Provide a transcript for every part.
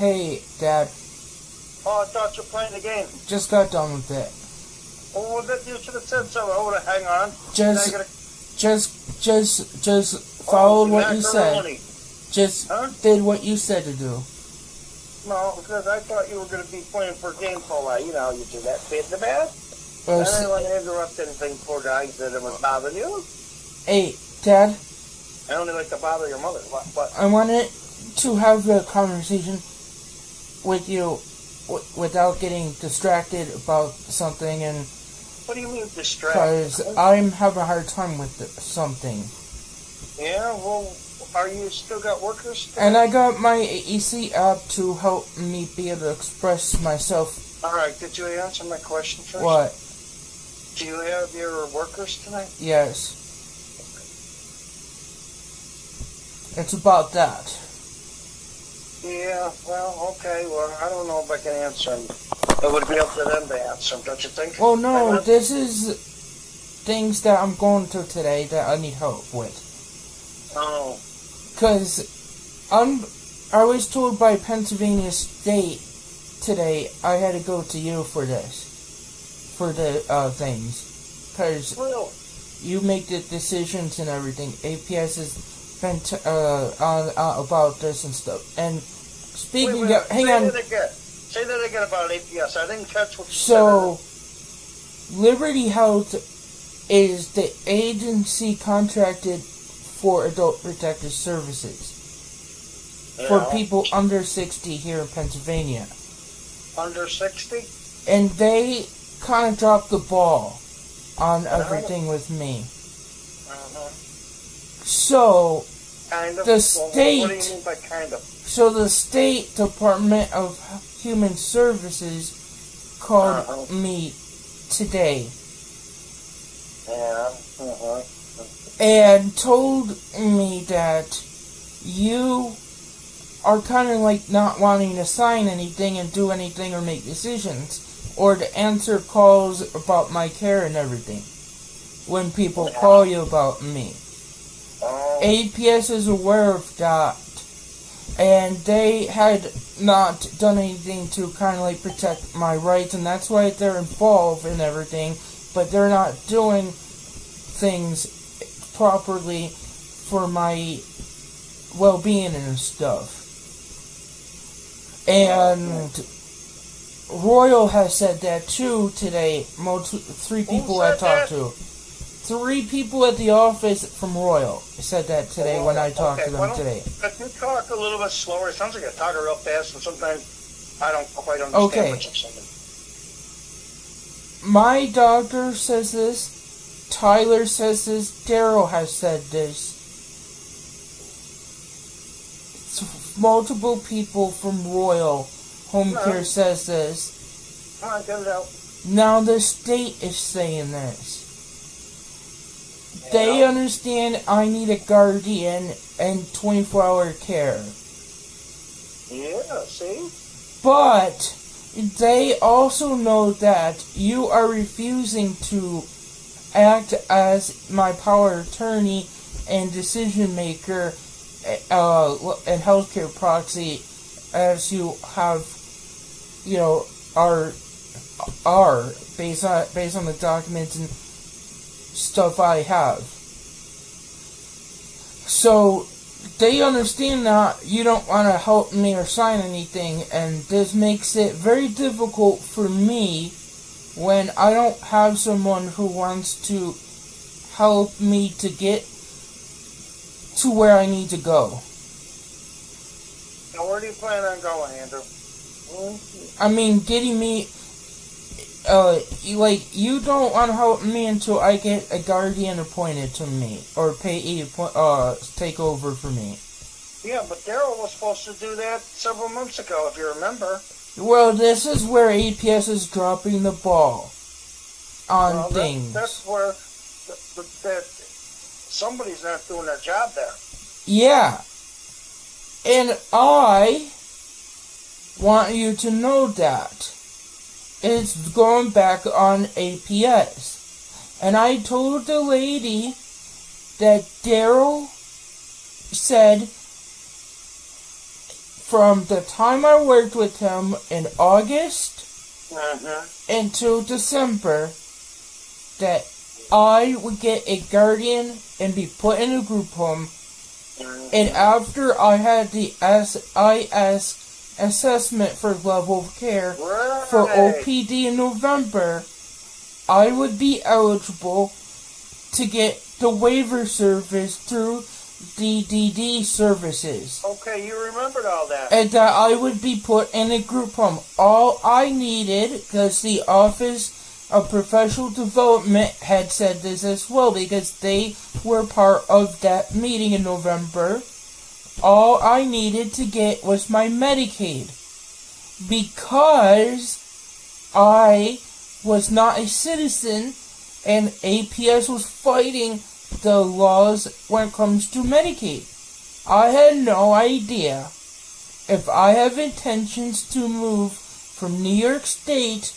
Hey, Dad. Oh, I thought you were playing the game. Just got done with it. Oh, well, you should have said so. I would have hang on. Just followed what you said. Macaroni. Just Huh? did what you said to do. No, because I thought you were going to be playing for a game called, you do that bit the bad. Well, I didn't want to interrupt anything, poor guy, that it was bothering you. Hey, Dad. I only like to bother your mother. What? I wanted to have a conversation with you without getting distracted about something, and What do you mean distracted? because I'm having a hard time with something. Yeah, well, are you still got workers? And I got my EC app to help me be able to express myself. All right, did you answer my question first? What? Do you have your workers tonight? Yes. It's about that. Yeah, well, okay. Well, I don't know if I can answer them. It would be up to them to answer them, don't you think? Well, no, this is things that I'm going through today that I need help with. Oh. Because I was told by Pennsylvania State today I had to go to you for this. For the things. Because you make the decisions and everything. APS has been on about this and stuff. And speaking of... Hang on. Say that again about APS. I didn't catch what you said. So, Liberty Health is the agency contracted for adult protective services for people under 60 here in Pennsylvania. Under 60? And they kind of dropped the ball on everything with me. So, kind of? the state... What do you mean by kind of? So the State Department of Human Services called me today. Yeah. And told me that you are kind of like not wanting to sign anything and do anything or make decisions or to answer calls about my care and everything when people call you about me. APS is aware of that, and they had not done anything to kind of like protect my rights, and that's why they're involved in everything, but they're not doing things properly for my well-being and stuff. And Royal has said that too today. 3 people I talked to. 3 people at the office from Royal said that today when I talked to them today. Could you talk a little bit slower? It sounds like you're talking real fast, and sometimes I don't quite understand what you're saying. My doctor says this. Tyler says this. Daryl has said this. Multiple people from Royal Home Care says this. Come on, get it out. Now the state is saying this. They understand I need a guardian and 24-hour care. Yeah, see? But they also know that you are refusing to act as my power of attorney and decision maker and healthcare proxy, as you have, are based on the documents and stuff I have. So they understand that you don't want to help me or sign anything, and this makes it very difficult for me when I don't have someone who wants to help me to get to where I need to go. Now, where do you plan on going, Andrew? I mean, getting me, you don't want to help me until I get a guardian appointed to me, or take over for me. Yeah, but Daryl was supposed to do that several months ago, if you remember. Well, this is where APS is dropping the ball on things. That's where somebody's not doing their job there. Yeah. And I want you to know that. It's going back on APS. And I told the lady that Daryl said from the time I worked with him in August until December that I would get a guardian and be put in a group home. And after I had the SIS assessment for level of care for OPD in November, I would be eligible to get the waiver service through DDD services. Okay, you remembered all that. And that I would be put in a group home. All I needed, because the Office of Professional Development had said this as well, because they were part of that meeting in November, all I needed to get was my Medicaid. Because I was not a citizen and APS was fighting the laws when it comes to Medicaid. I had no idea if I have intentions to move from New York State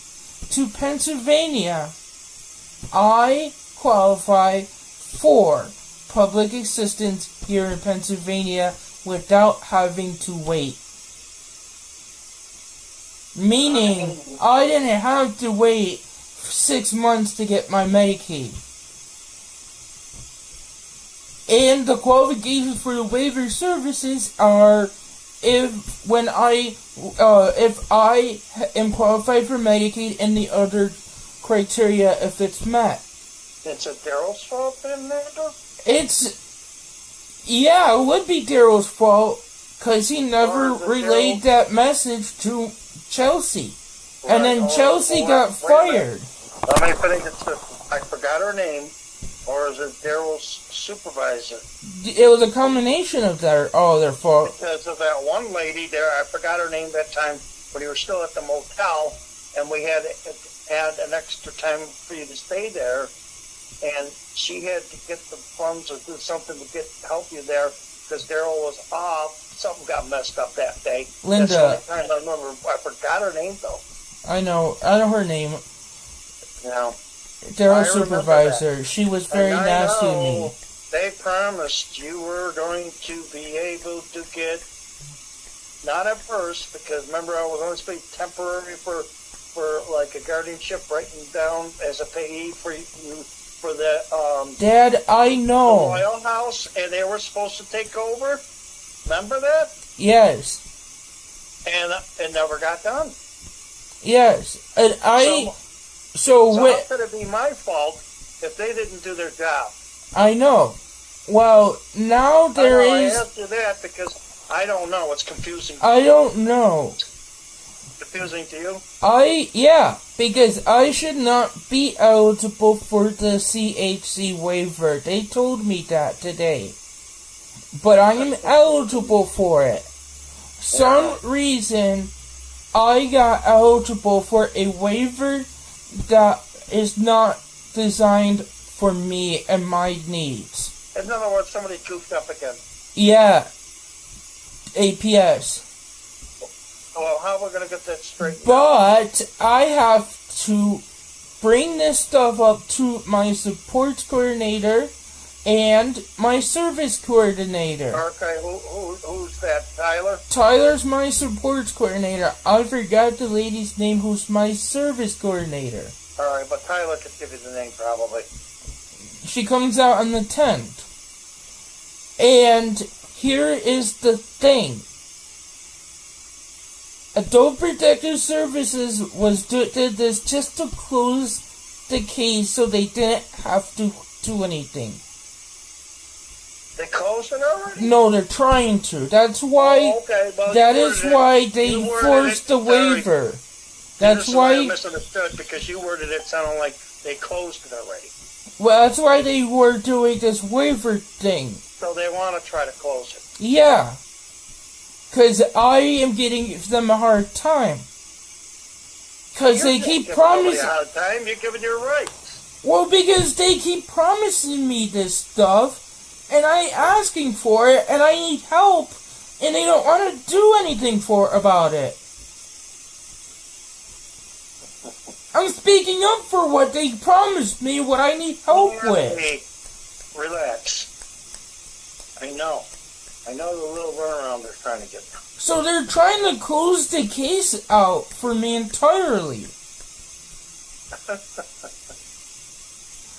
to Pennsylvania, I qualify for public assistance here in Pennsylvania without having to wait. Meaning, I didn't have to wait 6 months to get my Medicaid. And the qualifications for the waiver services are if I am qualified for Medicaid and the other criteria if it's met. It's a Daryl's fault then, Nando? It would be Daryl's fault because he never relayed that message to Chelsea. Right. And then Chelsea got fired. Let me finish it. I forgot her name. Or is it Daryl's supervisor? It was a combination of their fault. Because of that one lady there, I forgot her name that time, but you were still at the motel, and we had an extra time for you to stay there, and she had to get the funds or do something to help you there, because Daryl was off. Something got messed up that day. Linda. That's the only time I remember. I forgot her name, though. I know her name. Yeah. Daryl's supervisor. She was very nasty to me. They promised you were going to be able to get, not at first, because remember I was only supposed to be temporary for like a guardianship, writing down as a payee for you for the Dad, I know. The Royal House, and they were supposed to take over. Remember that? Yes. And it never got done. Yes, and So how could it be my fault if they didn't do their job? I know. Well, now there is. I asked you that because I don't know. It's confusing. I don't know. Confusing to you? Because I should not be eligible for the CHC waiver. They told me that today. But I am eligible for it. Some reason I got eligible for a waiver that is not designed for me and my needs. In other words, somebody goofed up again. Yeah. APS. Well, how are we going to get that straight? But I have to bring this stuff up to my support coordinator and my service coordinator. Okay, who's that? Tyler? Tyler's my support coordinator. I forgot the lady's name who's my service coordinator. Alright, but Tyler could give you the name probably. She comes out on the 10th. And here is the thing. Adult Protective Services did this just to close the case so they didn't have to do anything. They closed it already? No, they're trying to. That's why. Well, that is why they forced the waiver. That's why. I misunderstood because you worded it sounding like they closed it already. Well, that's why they were doing this waiver thing. So they want to try to close it. Yeah. Because I am getting them a hard time. Because they keep promising. A hard time. You're giving your rights. Well, because they keep promising me this stuff. And I asking for it, and I need help, and they don't want to do anything about it. I'm speaking up for what they promised me, what I need help with. Relax. I know. I know the little runaround they're trying to get. So they're trying to close the case out for me entirely.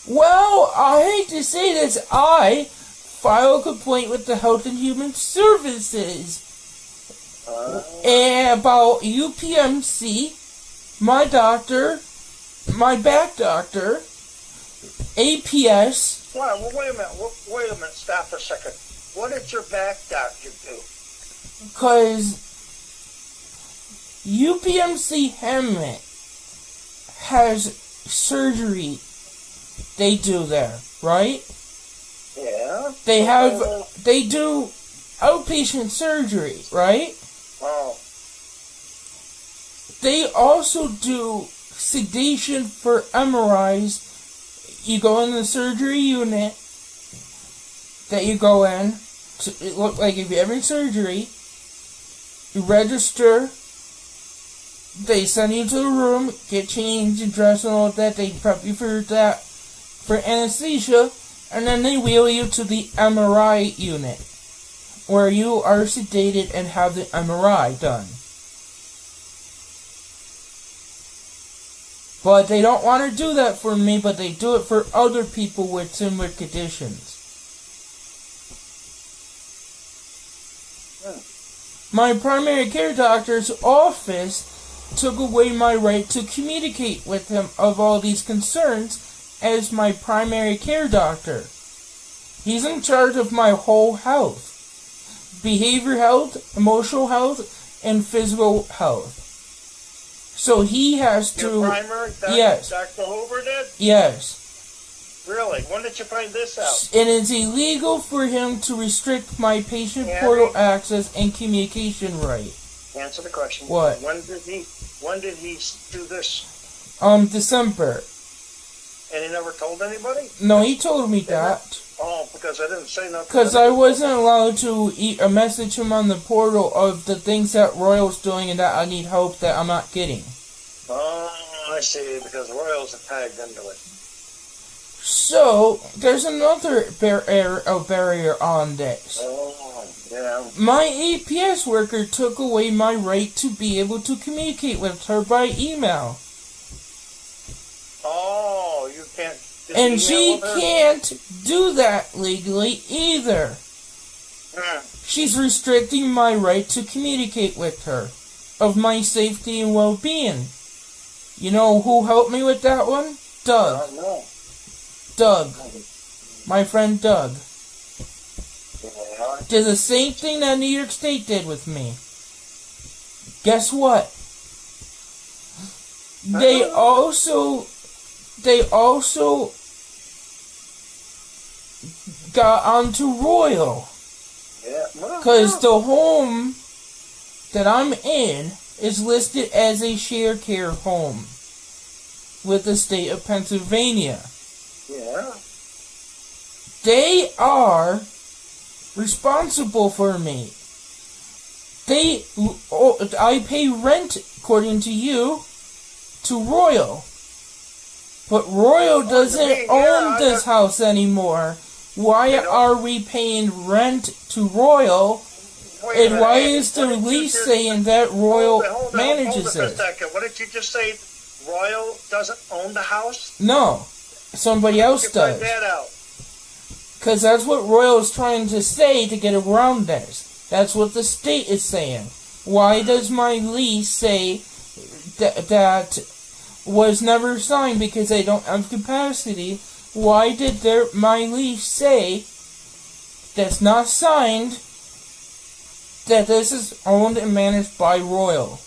Well, I hate to say this, I file a complaint with the Health and Human Services about UPMC, my doctor, my back doctor, APS. Well, wait a minute, stop for a second. What did your back doctor do? Because UPMC Hemet has surgery they do there, right? Yeah. They do outpatient surgery, right? Oh. They also do sedation for MRIs. You go in the surgery unit that you go in. It looks like if you're having surgery, you register. They send you to the room, get changed and dressed and all that. They prep you for that, for anesthesia, and then they wheel you to the MRI unit, where you are sedated and have the MRI done. But they don't want to do that for me, but they do it for other people with similar conditions. My primary care doctor's office took away my right to communicate with him of all these concerns as my primary care doctor. He's in charge of my whole health. Behavior health, emotional health, and physical health. So he has to... Your primary doctor, yes. Dr. Hoover did? Yes. Really? When did you find this out? And it's illegal for him to restrict my patient portal access and communication right. Answer the question. What? When did he do this? December. And he never told anybody? No, he told me that. Oh, because I didn't say nothing. Because I wasn't allowed to message him on the portal of the things that Royal's doing and that I need help that I'm not getting. Oh, I see. Because Royals are tagged into it. So, there's another barrier on this. Oh, yeah. My APS worker took away my right to be able to communicate with her by email. Oh, you can't... And she can't do that legally either. She's restricting my right to communicate with her, of my safety and well-being. You know who helped me with that one? Doug. No. Doug. My friend Doug. Yeah. Did the same thing that New York State did with me. Guess what? They also got onto Royal. Yeah. Because the home that I'm in is listed as a share care home with the state of Pennsylvania. Yeah. They are responsible for me. I pay rent, according to you, to Royal. But Royal doesn't own this house anymore. Why are we paying rent to Royal? And why is the lease saying that Royal manages it? What did you just say? Royal doesn't own the house? No. Somebody else does. Find that out. Because that's what Royal is trying to say to get around this. That's what the state is saying. Why does my lease say that was never signed because they don't have capacity? Why did my lease say that's not signed that this is owned and managed by Royal?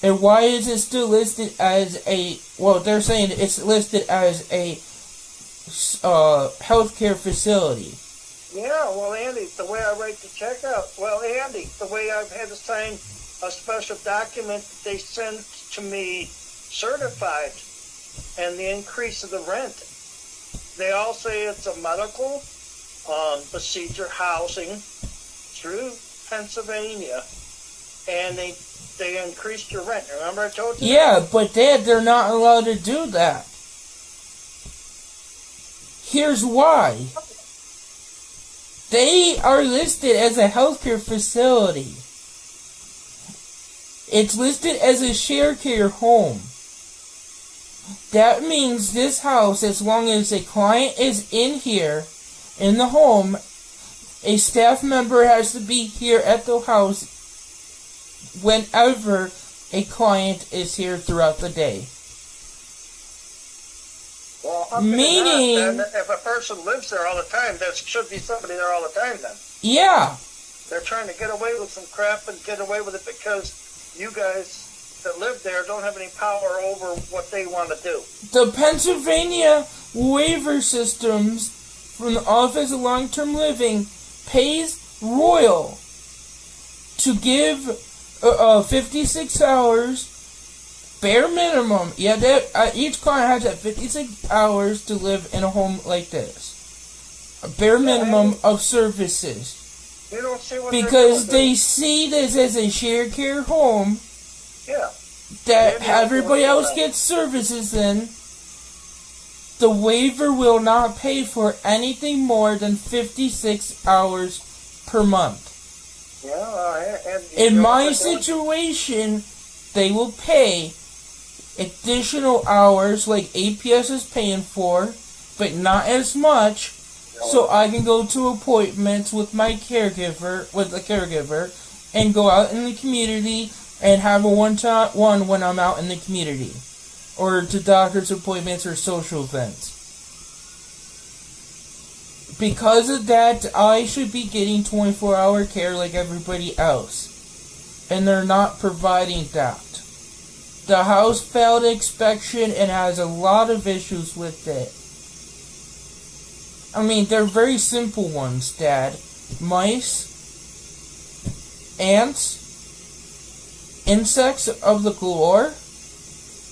And why is it still listed as a... Well, they're saying it's listed as a healthcare facility. Yeah, well, Andy, the way I write the check out... Well, Andy, the way I've had to sign a special document they send to me certified and the increase of the rent. They all say it's a medical procedure housing through Pennsylvania. And they increased your rent. Remember I told you? Yeah, but Dad, they're not allowed to do that. Here's why. They are listed as a healthcare facility. It's listed as a share care home. That means this house, as long as a client is in here, in the home, a staff member has to be here at the house whenever a client is here throughout the day. Well, meaning, if a person lives there all the time, there should be somebody there all the time then. Yeah. They're trying to get away with some crap and get away with it because you guys that live there don't have any power over what they want to do. The Pennsylvania waiver systems from the Office of Long-Term Living pays Royal to give 56 hours bare minimum. Yeah, each client has that 56 hours to live in a home like this. A bare minimum of services. You don't see what because they see this as a shared care home. Yeah. That everybody else gets services in. The waiver will not pay for anything more than 56 hours per month. Yeah, in my situation, they will pay additional hours like APS is paying for, but not as much, so I can go to appointments with my caregiver, and go out in the community and have a one-to-one when I'm out in the community, or to doctor's appointments or social events. Because of that, I should be getting 24-hour care like everybody else, and they're not providing that. The house failed inspection and has a lot of issues with it. I mean, they're very simple ones, Dad. Mice, ants, insects of the galore,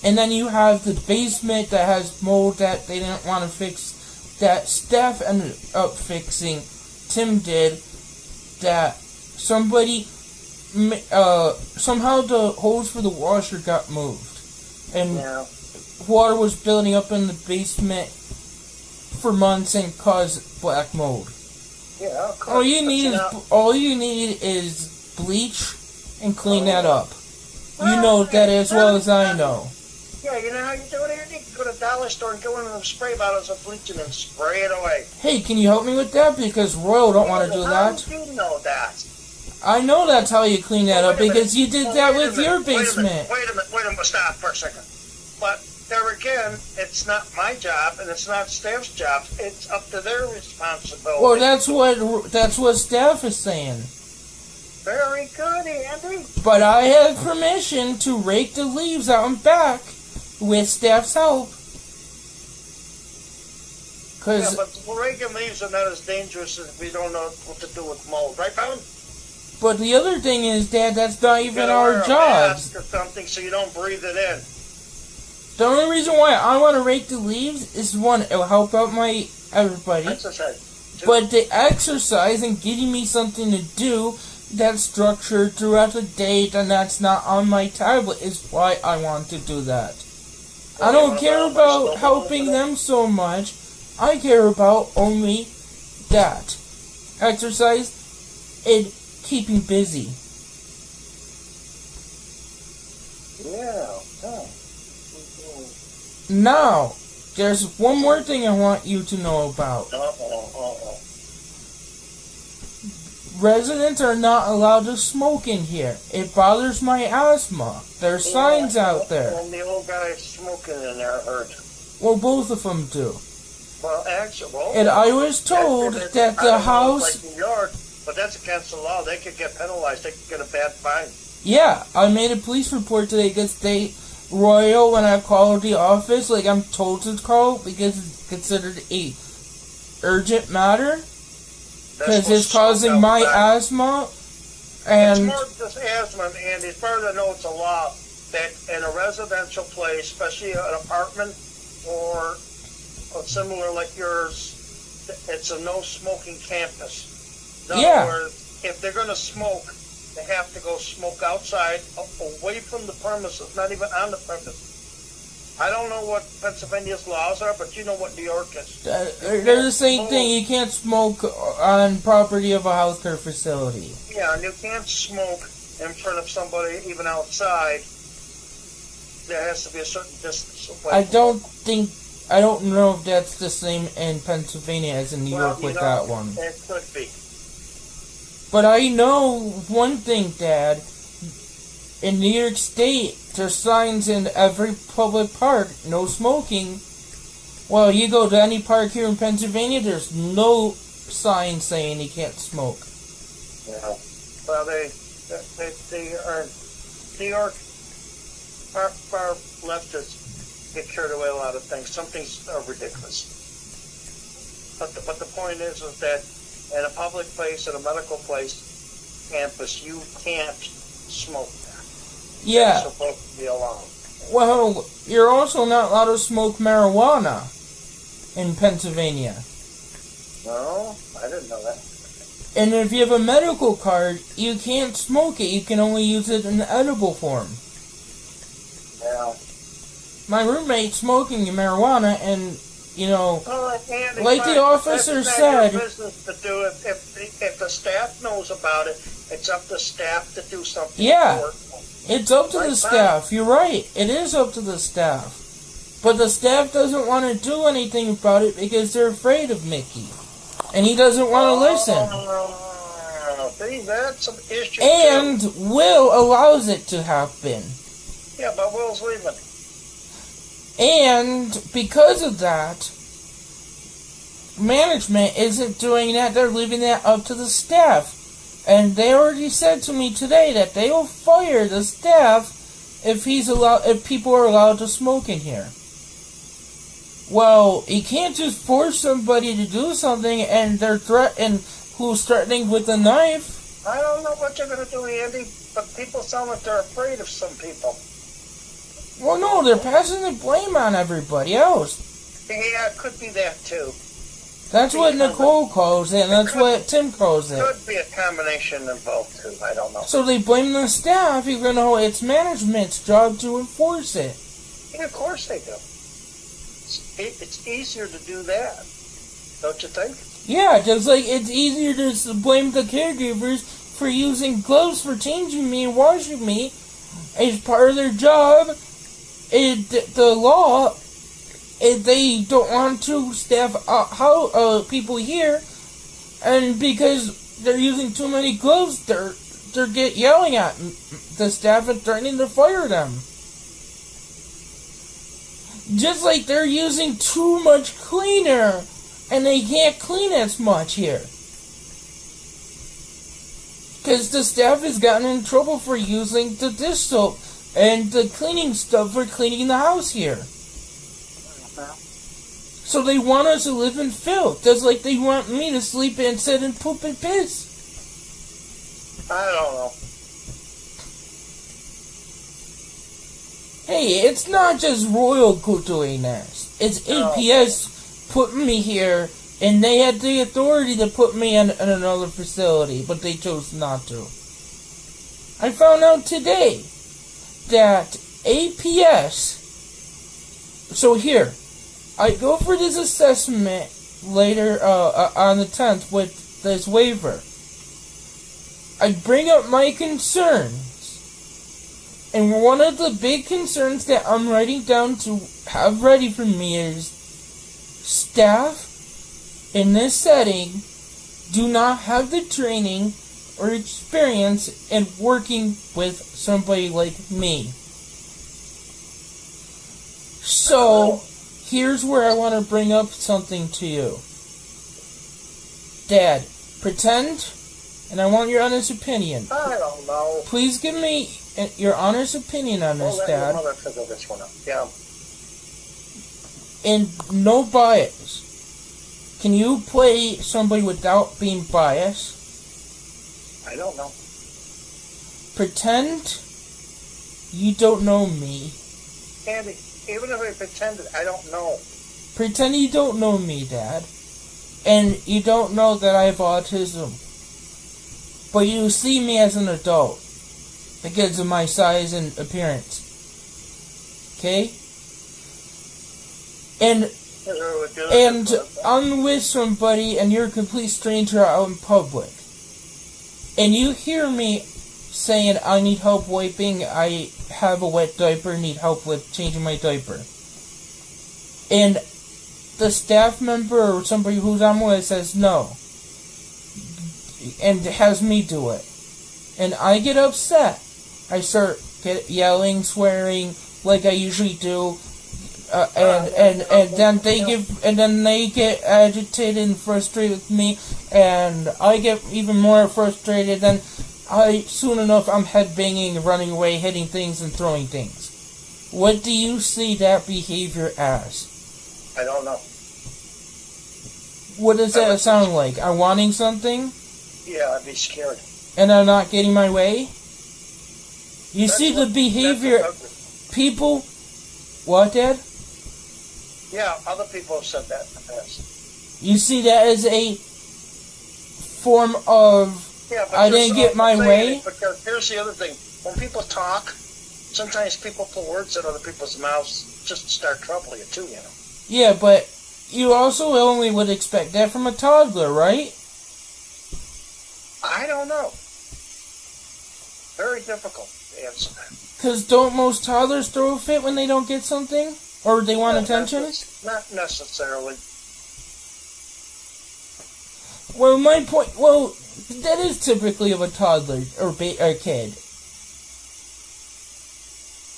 and then you have the basement that has mold that they didn't want to fix, that staff ended up fixing. Tim did. That somebody, somehow the hose for the washer got moved, and water was building up in the basement for months and caused black mold. Yeah. All you need is bleach and clean that up. You know that as well as I know. Yeah, you know how you do it, Andy? Go to the dollar store and go into them spray bottles of bleach and then spray it away. Hey, can you help me with that? Because Royal don't want to do that. How do you know that? I know that's how you clean that up because you did that with your basement. Wait a minute, stop for a second. But there again, it's not my job and it's not staff's job. It's up to their responsibility. Well, that's what staff is saying. Very good, Andy. But I have permission to rake the leaves out and back with staff's help. Yeah, but raking leaves are not as dangerous as if we don't know what to do with mold, right, Pound? But the other thing is, Dad, that's not even our job. Or something so you don't breathe it in. The only reason why I want to rake the leaves is, one, it'll help out everybody. Exercise. But the exercise and getting me something to do that's structured throughout the day and that's not on my tablet is why I want to do that. I don't care about helping them so much. I care about only that. Exercise and keeping busy. Yeah. Now, there's one more thing I want you to know about. Residents are not allowed to smoke in here. It bothers my asthma. There's signs out there. And the old guy smoking in there, I heard. Well, both of them do. Well, actually, and I was told that the house... Like New York, but that's against the law. They could get penalized. They could get a bad fine. Yeah, I made a police report today because Royal, when I called the office, like I'm told to call because it's considered a urgent matter. Because it's causing my asthma. And it's more than just asthma, and as far as I know, it's a law that in a residential place, especially an apartment or similar like yours, it's a no smoking campus. In other words, if they're going to smoke, they have to go smoke outside, away from the premises, not even on the premises. I don't know what Pennsylvania's laws are, but you know what New York is. They're the same thing. You can't smoke on property of a healthcare facility. Yeah, and you can't smoke in front of somebody, even outside. There has to be a certain distance away. I don't know if that's the same in Pennsylvania as in New York with that one. It could be. But I know one thing, Dad. In New York State, there's signs in every public park, no smoking. Well, you go to any park here in Pennsylvania, there's no sign saying you can't smoke. Yeah. Well, they are New York. Far leftists get carried away a lot of things. Some things are ridiculous. But the point is that in a public place, in a medical place, campus, you can't smoke there. Yeah. It's supposed to be allowed. Well, you're also not allowed to smoke marijuana in Pennsylvania. No, I didn't know that. And if you have a medical card, you can't smoke it. You can only use it in edible form. Yeah. My roommate's smoking marijuana, and you know, Andy, like the officer said, your business to do it. If the staff knows about it, it's up to staff to do something. Yeah. For it. It's up to the staff. You're right. It is up to the staff. But the staff doesn't want to do anything about it because they're afraid of Mickey. And he doesn't want to listen. See, that's an issue. And too. Will allows it to happen. Yeah, but Will's leaving. And because of that, management isn't doing that. They're leaving that up to the staff. And they already said to me today that they will fire the staff if people are allowed to smoke in here. Well, you can't just force somebody to do something and they're who's threatening with a knife. I don't know what you're going to do, Andy, but people sound like they're afraid of some people. Well, no, they're passing the blame on everybody else. Yeah, it could be that too. That's what Nicole calls it, and that's what Tim calls it. Could be a combination of both too. I don't know. So they blame the staff, even though it's management's job to enforce it. Yeah, of course they do. It's easier to do that, don't you think? Yeah, just like it's easier to blame the caregivers for using gloves for changing me and washing me as part of their job. The law. If they don't want to staff people here, and because they're using too many gloves, they're yelling at the staff and threatening to fire them. Just like they're using too much cleaner, and they can't clean as much here. Because the staff has gotten in trouble for using the dish soap and the cleaning stuff for cleaning the house here. So they want us to live in filth, just like they want me to sleep and sit and poop and piss. I don't know. Hey, it's not just Royal doing this. It's APS putting me here, and they had the authority to put me in another facility, but they chose not to. I found out today that APS... So here... I go for this assessment later on the 10th with this waiver. I bring up my concerns. And one of the big concerns that I'm writing down to have ready for me is staff in this setting do not have the training or experience in working with somebody like me. So... here's where I want to bring up something to you. Dad, pretend, and I want your honest opinion. I don't know. Please give me your honest opinion on this, Dad. Your mother figure this one out. Yeah. And no bias. Can you play somebody without being biased? I don't know. Pretend you don't know me. Andy, even if I pretended, I don't know. Pretend you don't know me, Dad. And you don't know that I have autism. But you see me as an adult. Because of my size and appearance. Okay? and I'm with somebody and you're a complete stranger out in public, and you hear me saying I need help wiping, I have a wet diaper, need help with changing my diaper, and the staff member or somebody who's I'm with says no, and has me do it, and I get upset. I start yelling, swearing like I usually do, and then they get agitated and frustrated with me, and I get even more frustrated. Then soon enough I'm headbanging, running away, hitting things and throwing things. What do you see that behavior as? I don't know. What does that sound like? I'm wanting something? Yeah, I'd be scared. And I'm not getting my way? You see the behavior, people, what, Dad? Yeah, other people have said that in the past. You see that as a form of, I didn't get my way? Because here's the other thing. When people talk, sometimes people put words in other people's mouths just to start troubling you too, you know. Yeah, but you also only would expect that from a toddler, right? I don't know. Very difficult to answer that. Because don't most toddlers throw a fit when they don't get something? Or they want attention? Not necessarily. Well, my point, that is typically of a toddler or a kid.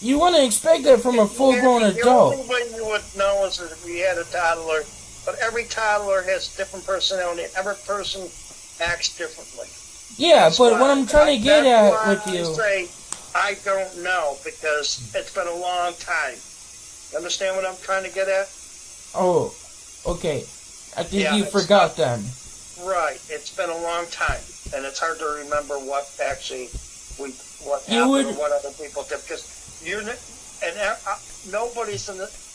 You want to expect that from a full-grown adult. The only way you would know is if we had a toddler, but every toddler has different personality. Every person acts differently. Yeah, that's but what I'm trying to get at with you... I say, I don't know, because it's been a long time. You understand what I'm trying to get at? Oh, okay. I think you forgot then. Right. It's been a long time, and it's hard to remember what actually what happened or what other people did, because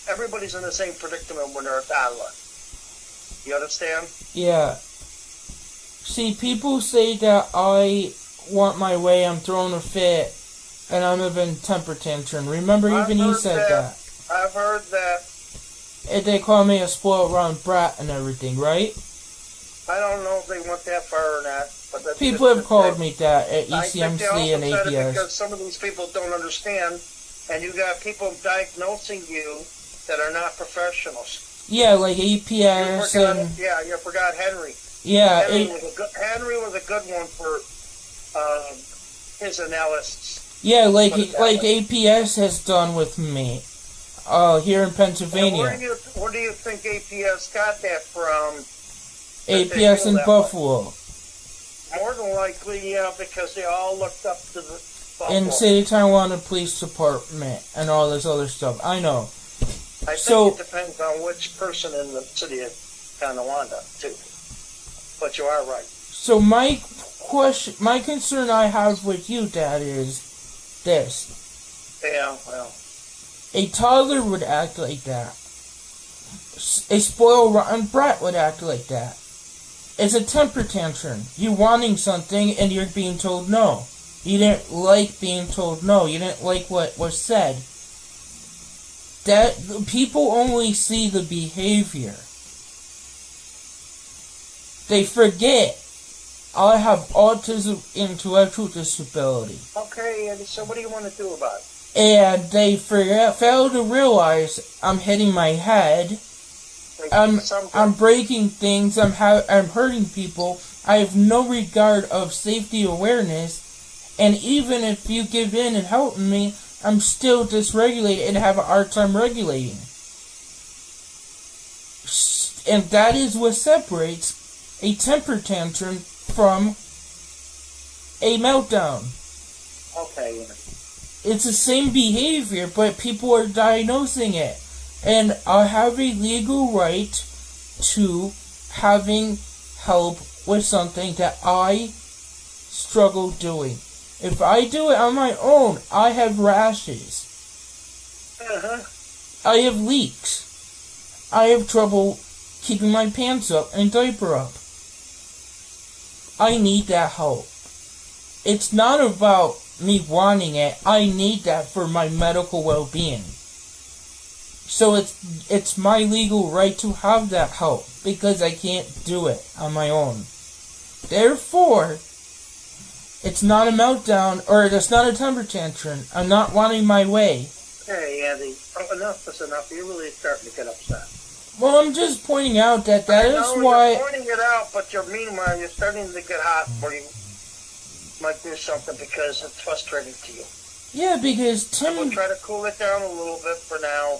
everybody's in the same predicament when they're a toddler. You understand? Yeah. See, people say that I want my way, I'm throwing a fit, and I'm having temper tantrum. Remember, even you said that. I've heard that. And they call me a spoiled round brat and everything, right? I don't know if they went that far or not. But people have called me that at ECMC and APS. Because some of these people don't understand, and you got people diagnosing you that are not professionals. Yeah, like APS and... Yeah, you forgot Henry. Yeah. Henry was a good one for his analysis. Yeah, like APS has done with me here in Pennsylvania. Where do you think APS got that from? APS in Buffalo. More than likely, yeah, because they all looked up to the Buffalo. In City Tonawanda Police Department and all this other stuff. I know. I think it depends on which person in the city of Tonawanda, too. But you are right. So my concern I have with you, Dad, is this. Yeah, well. A toddler would act like that. A spoiled rotten brat would act like that. It's a temper tantrum. You're wanting something and you're being told no. You didn't like being told no. You didn't like what was said. That people only see the behavior. They forget I have autism, intellectual disability. Okay, and so what do you want to do about it? And they fail to realize I'm hitting my head. I'm breaking things. I'm hurting people. I have no regard of safety awareness. And even if you give in and help me, I'm still dysregulated and have a hard time regulating. And that is what separates a temper tantrum from a meltdown. Okay. It's the same behavior, but people are diagnosing it. And I have a legal right to having help with something that I struggle doing. If I do it on my own, I have rashes. I have leaks. I have trouble keeping my pants up and diaper up. I need that help. It's not about me wanting it. I need that for my medical well-being. So it's my legal right to have that help because I can't do it on my own. Therefore, it's not a meltdown or it's not a temper tantrum. I'm not wanting my way. Hey, Andy, enough is enough. You're really starting to get upset. Well, I'm just pointing out that I is know why. You're pointing it out, but meanwhile, you're starting to get hot where you might do something because it's frustrating to you. Yeah, because I will Tim. try to cool it down a little bit for now,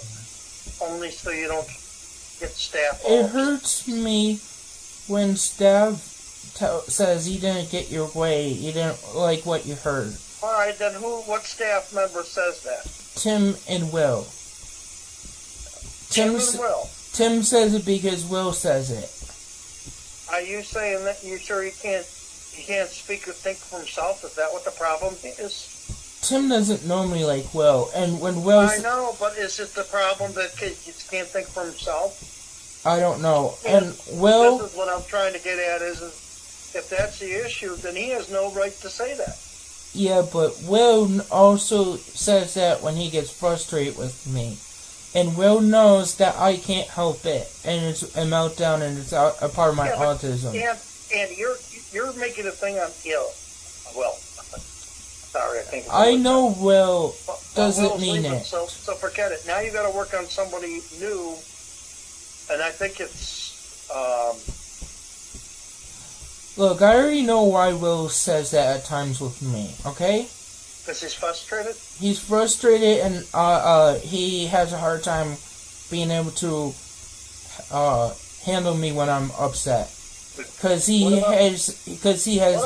only so you don't get staff It off. hurts me when staff says you didn't get your way, you didn't like what you heard. All right, then what staff member says that? Tim and Will. Tim and Will. Tim says it because Will says it. Are you saying that you're sure he can't speak or think for himself? Is that what the problem is? Tim doesn't know me like Will, and when Will... I know, but is it the problem that he can't think for himself? I don't know. And Will... This is what I'm trying to get at is if that's the issue, then he has no right to say that. Yeah, but Will also says that when he gets frustrated with me. And Will knows that I can't help it, and it's a meltdown, and it's a part of my autism. And you're making a thing on ill. Well, sorry, I think. I know Will doesn't mean it. So forget it. Now you got to work on somebody new, and I think it's. Look, I already know why Will says that at times with me. Okay. Because he's frustrated? He's frustrated and he has a hard time being able to handle me when I'm upset. Because he has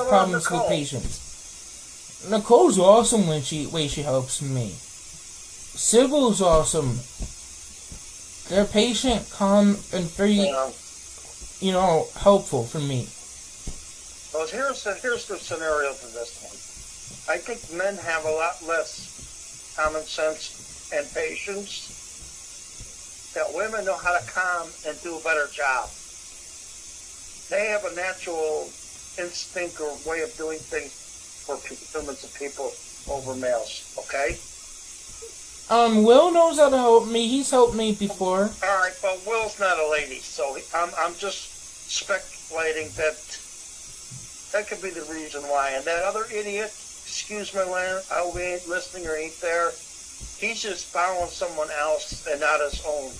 problems with patience. Nicole's awesome when she helps me. Sybil's awesome. They're patient, calm, and very, helpful for me. Well, here's the scenario for this one. I think men have a lot less common sense and patience. That women know how to calm and do a better job. They have a natural instinct or way of doing things for humans and people over males. Okay. Will knows how to help me. He's helped me before. All right, but Will's not a lady, so I'm just speculating that could be the reason why. And that other idiot. Excuse my land, I'll be listening or ain't there. He's just following someone else and not his own.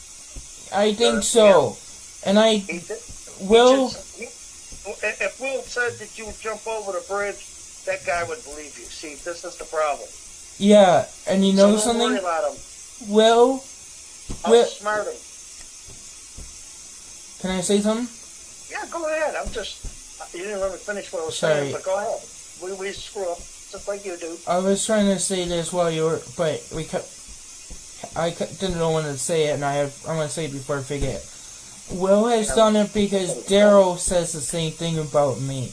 I think so. And if Will said that you would jump over the bridge, that guy would believe you. See, this is the problem. Yeah, and you know so something? Don't worry about him. Will. Outsmart him. Can I say something? Yeah, go ahead. You didn't let me finish what I was saying, but go ahead. We screw up. Just like you do. I was trying to say this while you were, but I didn't know when to say it, and I'm going to say it before I forget. Will has done it because Daryl says the same thing about me.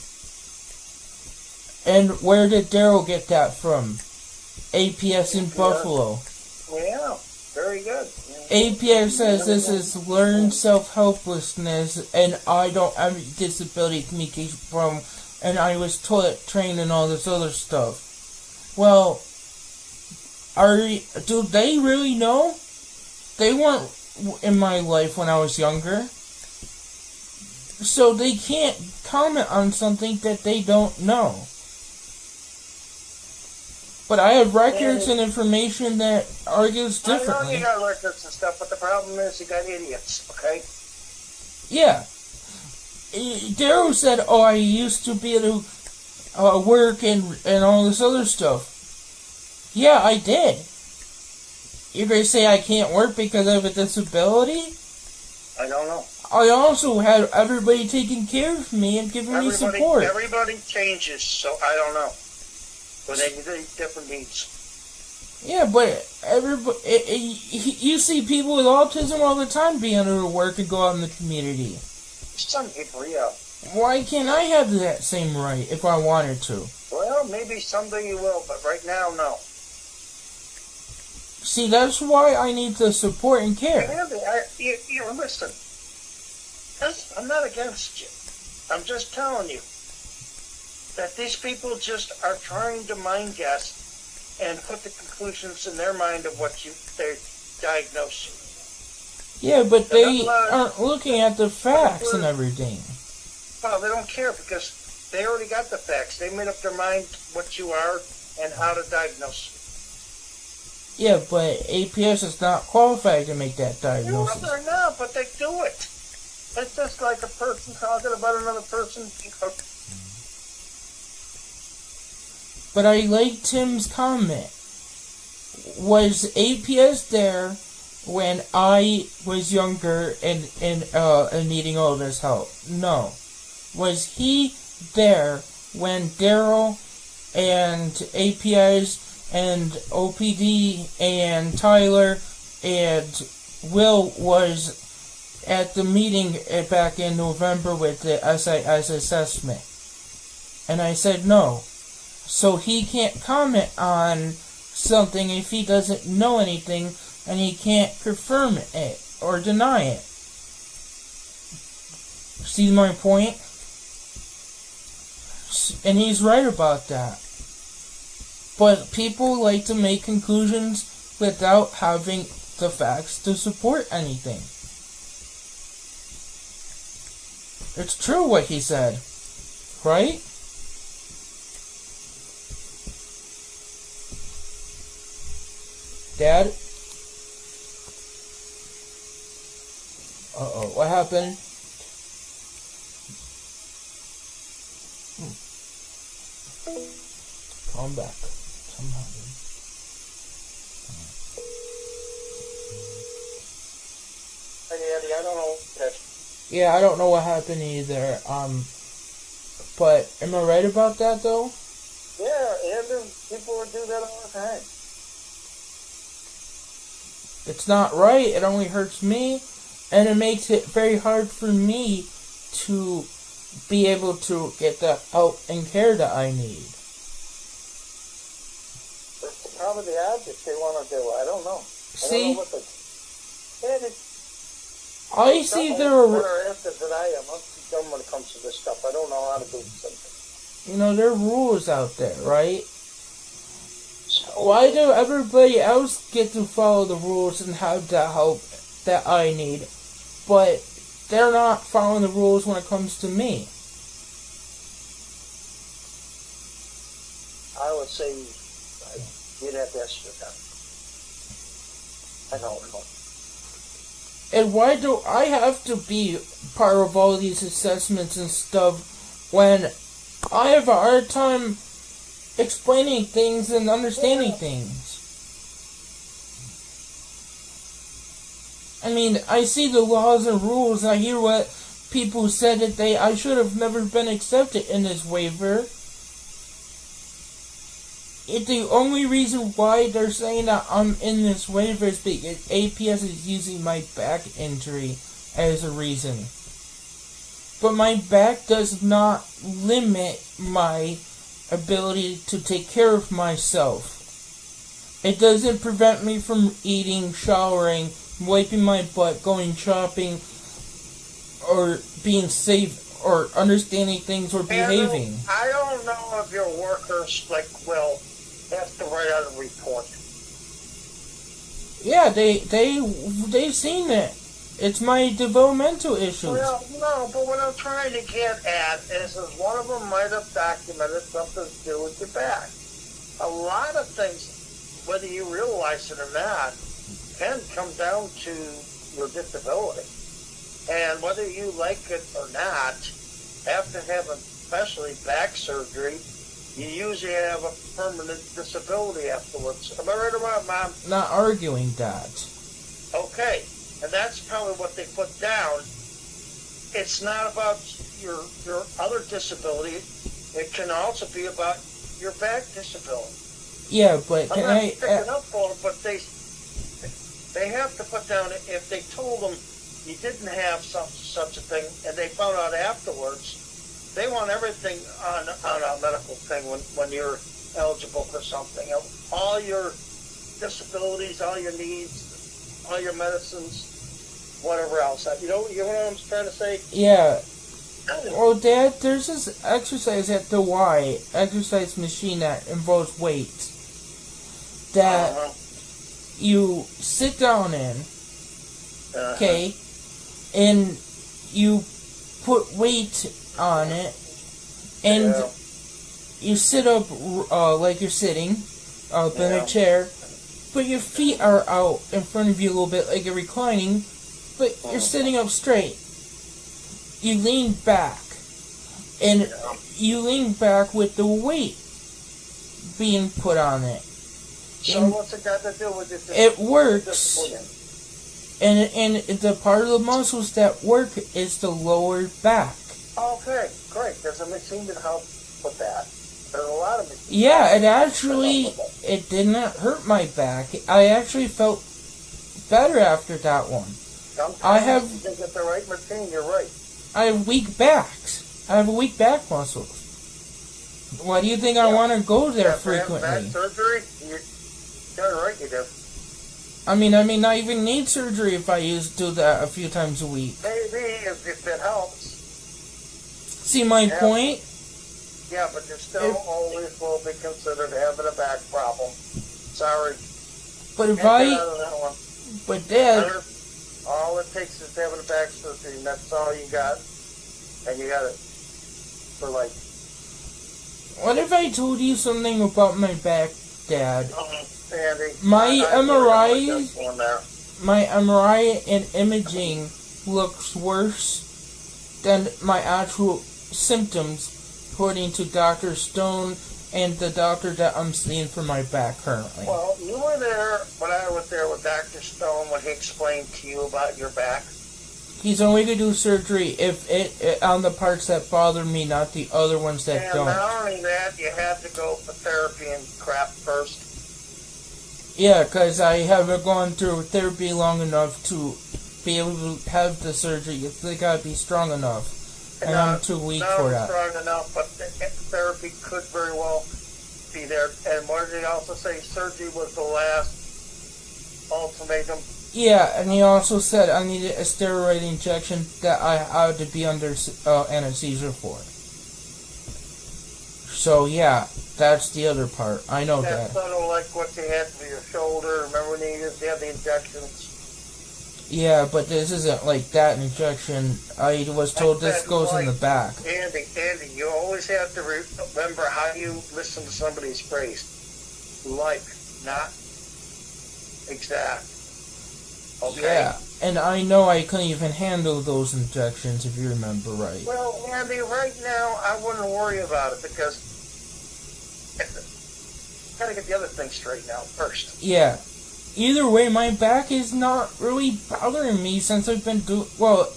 And where did Daryl get that from? APS in Buffalo. Yeah, very good. APS says this is learned self-helplessness, and I don't have disability communication problem. And I was trained in all this other stuff. Well, do they really know? They weren't in my life when I was younger. So they can't comment on something that they don't know. But I have records and information that argues differently. I know you got records and stuff, but the problem is you got idiots, okay? Yeah. Daryl said, I used to be able to work and all this other stuff. Yeah, I did. You're going to say I can't work because I have a disability? I don't know. I also had everybody taking care of me and giving me support. Everybody changes, so I don't know. But they have different needs. Yeah, but you see people with autism all the time being able to work and go out in the community. Some people, yeah. Why can't I have that same right if I wanted to? Well, maybe someday you will, but right now, no. See, that's why I need the support and care. Listen. I'm not against you. I'm just telling you that these people just are trying to mind guess and put the conclusions in their mind of what they diagnose you. Yeah, but They're they not allowed- aren't looking at the facts and everything. Well, they don't care because they already got the facts. They made up their mind what you are and how to diagnose you. Yeah, but APS is not qualified to make that No, diagnosis. they're not, but they do it. It's just like a person talking about another person. But I like Tim's comment. Was APS there when I was younger and needing all this help? No. Was he there when Daryl and APS and OPD and Tyler and Will was at the meeting back in November with the SIS assessment? And I said no. So he can't comment on something if he doesn't know anything and he can't confirm it or deny it. See my point? And he's right about that. But people like to make conclusions without having the facts to support anything. It's true what he said, right? Dad? Uh-oh, what happened? Calm back. Something happened. Eddie, I don't know. Yeah, I don't know what happened either. But am I right about that though? Yeah, and people would do that all the time. It's not right. It only hurts me, and it makes it very hard for me to be able to get the help and care that I need. It's probably the object they want to do. I don't know. See? I see there are are, better answers than I am. I'm too dumb when it comes to this stuff. I don't know how to do something. there are rules out there, right? Why do everybody else get to follow the rules and have the help that I need, but they're not following the rules when it comes to me? I would say you'd have to ask your doctor. I don't know. And why do I have to be part of all these assessments and stuff when I have a hard time explaining things and understanding things? I mean, I see the laws and rules, and I hear what people said that I should have never been accepted in this waiver. The only reason why they're saying that I'm in this waiver is because APS is using my back injury as a reason. But my back does not limit my ability to take care of myself. It doesn't prevent me from eating, showering, wiping my butt, going shopping, or being safe, or understanding things, or behaving. I don't know if your workers, like Will, have to write out a report. Yeah, they've seen it. It's my developmental issues. Well, no, but what I'm trying to get at is one of them might have documented something to do with your back. A lot of things, whether you realize it or not, can come down to your disability. And whether you like it or not, after having especially back surgery, you usually have a permanent disability afterwards. Am I right about it, Mom? Not arguing that. Okay. And that's probably what they put down. It's not about your other disability. It can also be about your back disability. Yeah, but I'm not picking up on it, but they have to put down, if they told them you didn't have such a thing, and they found out afterwards, they want everything on a medical thing when you're eligible for something. All your disabilities, all your needs, all your medicines, whatever else. You know what I'm trying to say? Yeah. Well, Dad, there's this exercise at the Y, exercise machine that involves weights, that you sit down in, Okay, and you put weight on it, and you sit up like you're sitting up in a chair, but your feet are out in front of you a little bit like you're reclining, but you're sitting up straight. You lean back, and you lean back with the weight being put on it. So And what's it got to do with it? it works, and the part of the muscles that work is the lower back. Okay, great. There's a machine that helps with that. There's a lot of machines. Yeah, it didn't hurt my back. I actually felt better after that one. Sometimes you get the right machine, you're right. I have weak backs. I have weak back muscles. Why do you think I want to go there frequently? Back surgery? You're right, you do. I may not even need surgery if I do that a few times a week. Maybe, if it helps. See my point? Yeah, but you still always will be considered having a back problem. Sorry. But But Dad, all it takes is having a back surgery, and that's all you got. And you got it for like. what if I told you something about my back, Dad? Andy, My MRI and imaging looks worse than my actual symptoms, according to Dr. Stone and the doctor that I'm seeing for my back currently. Well, you were there when I was there with Dr. Stone when he explained to you about your back. He's only going to do surgery if it on the parts that bother me, not the other ones that don't. And not only that, you have to go for therapy and crap first. Yeah, because I haven't gone through therapy long enough to be able to have the surgery. They got to be strong enough. And I'm too weak for that. Not strong enough, but therapy could very well be there. And what did he also say? Surgery was the last ultimatum. Yeah, and he also said I needed a steroid injection that I had to be under anesthesia for. So yeah, that's the other part. I know that. That's sort of like what you had for your shoulder. Remember when you used to have the injections? Yeah, but this isn't like that injection. I was told this goes in the back. Andy, you always have to remember how you listen to somebody's phrase. Like, not exact. Okay? Yeah, and I know I couldn't even handle those injections, if you remember right. Well, Andy, right now, I wouldn't worry about it because gotta get the other thing straightened out first. Yeah. Either way, my back is not really bothering me since I've been doing... Well,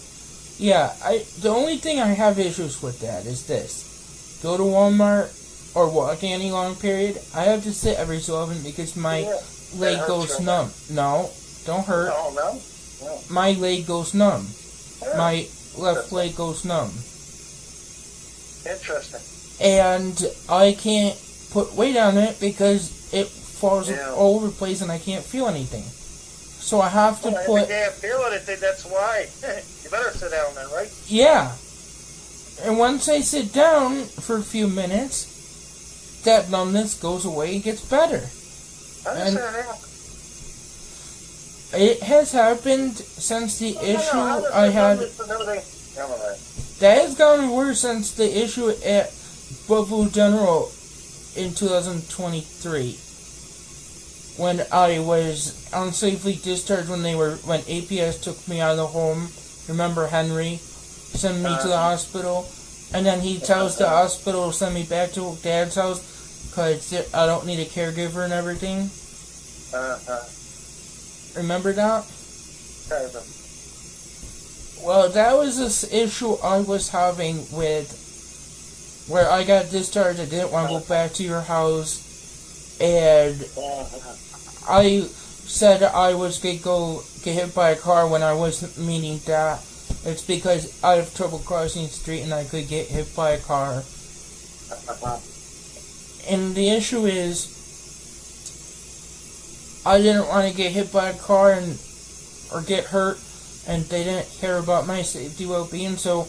yeah, the only thing I have issues with that is this. Go to Walmart or walk any long period, I have to sit every so often because my leg goes numb. No, don't hurt. Oh, no? No. My leg goes numb. Yeah. My left leg goes numb. Interesting. And I can't put weight on it because it falls all over the place and I can't feel anything. So I have to put... If you can't feel anything, that's why. You better sit down then, right? Yeah. And once I sit down for a few minutes, that numbness goes away and gets better. I understand that. It has happened since the issue I had... That has gotten worse since the issue at Buffalo General in 2023. When I was unsafely discharged when APS took me out of the home. Remember Henry? Sent me to the hospital. And then he tells the hospital to send me back to Dad's house because I don't need a caregiver and everything. Remember that? Well, that was this issue I was having with where I got discharged. I didn't want to go back to your house. And I said I was going to get hit by a car when I wasn't meaning that. It's because I have trouble crossing the street and I could get hit by a car. And the issue is, I didn't want to get hit by a car or get hurt, and they didn't care about my safety well-being, so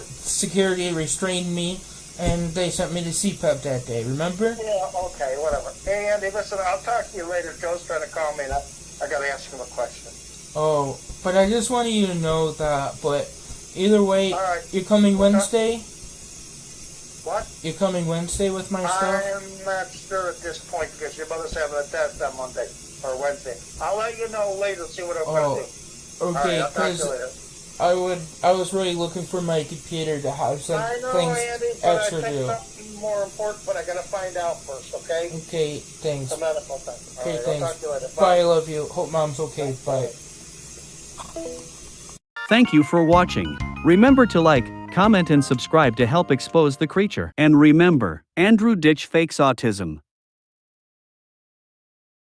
security restrained me, and they sent me to CPAP that day, remember? Yeah, okay, whatever. Hey, Andy, listen, I'll talk to you later. Joe's trying to call me, and I got to ask him a question. Oh, but I just wanted you to know that. But either way, All right. you're coming Okay. Wednesday. What? You're coming Wednesday with my stuff. I'm not sure at this point because your mother's having a test on Monday or Wednesday. I'll let you know later. See what I'm gonna do. Okay, All right, I'll talk to you because later. I was really looking for my computer to have some I know, things Andy, but extra I think do. something more important, but I gotta find out first, okay? Okay, thanks. It's a medical thing. All Okay, right, thanks. I'll talk to you later. Bye, I love you. Hope mom's okay. Bye. Thank you for watching. Remember to like, comment and subscribe to help expose the creature. And remember, Andrew Ditch fakes autism.